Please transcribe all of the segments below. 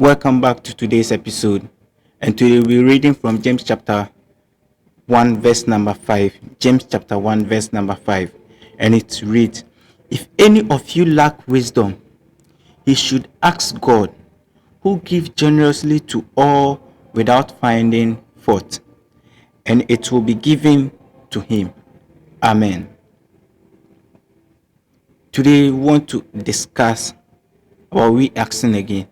Welcome back to today's episode. And today we're reading from James chapter 1 verse number 5. James chapter 1 verse number 5. And it reads, "If any of you lack wisdom, he should ask God, who gives generously to all without finding fault, and it will be given to him." Amen. Today we want to discuss about we asking again.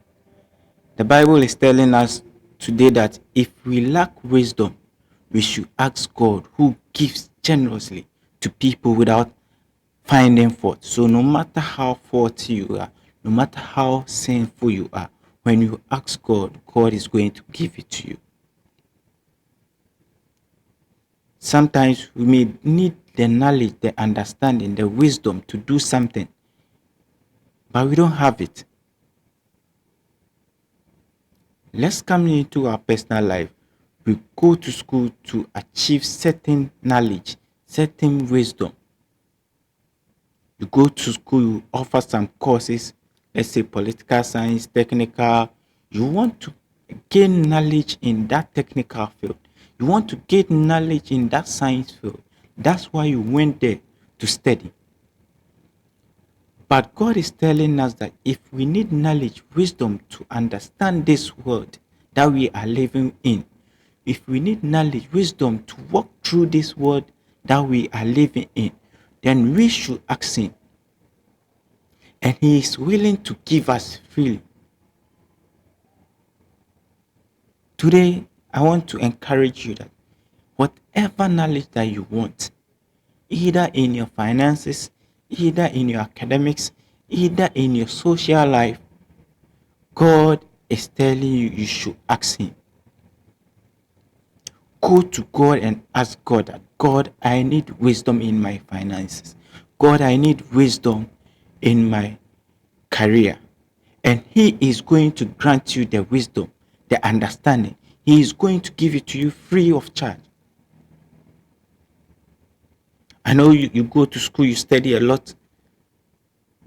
The Bible is telling us today that if we lack wisdom, we should ask God, who gives generously to people without finding fault. So no matter how faulty you are, no matter how sinful you are, when you ask God, God is going to give it to you. Sometimes we may need the knowledge, the understanding, the wisdom to do something, but we don't have it. Let's come into our personal life. We go to school to achieve certain knowledge, certain wisdom. You go to school, you offer some courses, let's say political science, technical. You want to gain knowledge in that technical field. You want to gain knowledge in that science field. That's why you went there to study. But God is telling us that if we need knowledge, wisdom to understand this world that we are living in, if we need knowledge, wisdom to walk through this world that we are living in, then we should ask Him. And He is willing to give us freely. Today, I want to encourage you that whatever knowledge that you want, either in your finances, either in your academics, either in your social life, God is telling you you should ask Him. Go to God and ask God that, God, I need wisdom in my finances. God, I need wisdom in my career. And He is going to grant you the wisdom, the understanding. He is going to give it to you free of charge. I know you go to school, you study a lot,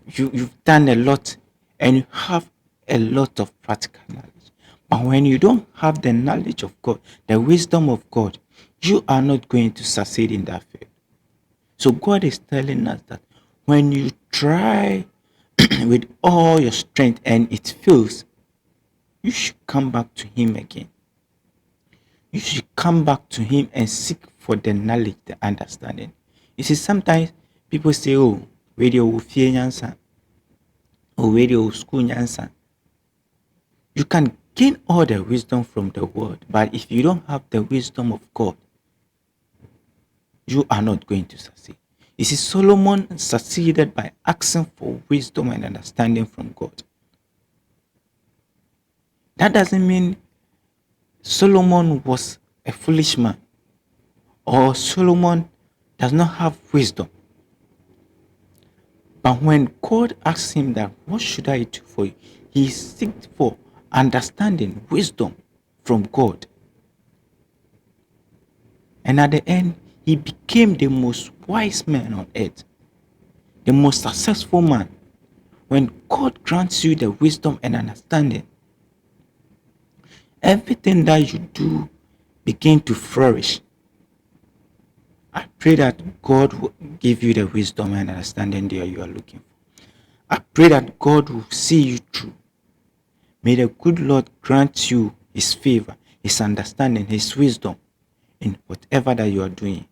you've done a lot, and you have a lot of practical knowledge. But when you don't have the knowledge of God, the wisdom of God, you are not going to succeed in that field. So God is telling us that when you try with all your strength and it fails, you should come back to Him again. You should come back to Him and seek for the knowledge, the understanding. You see, sometimes people say, oh, radio will fear nyansa, or radio will school nyansa. You can gain all the wisdom from the world, but if you don't have the wisdom of God, you are not going to succeed. You see, Solomon succeeded by asking for wisdom and understanding from God. That doesn't mean Solomon was a foolish man, or Solomon does not have wisdom. But when God asks him that, what should I do for you? He seeks for understanding, wisdom from God. And at the end, he became the most wise man on earth, the most successful man. When God grants you the wisdom and understanding, everything that you do begins to flourish. I pray that God will give you the wisdom and understanding that you are looking for. I pray that God will see you through. May the good Lord grant you His favor, His understanding, His wisdom in whatever that you are doing.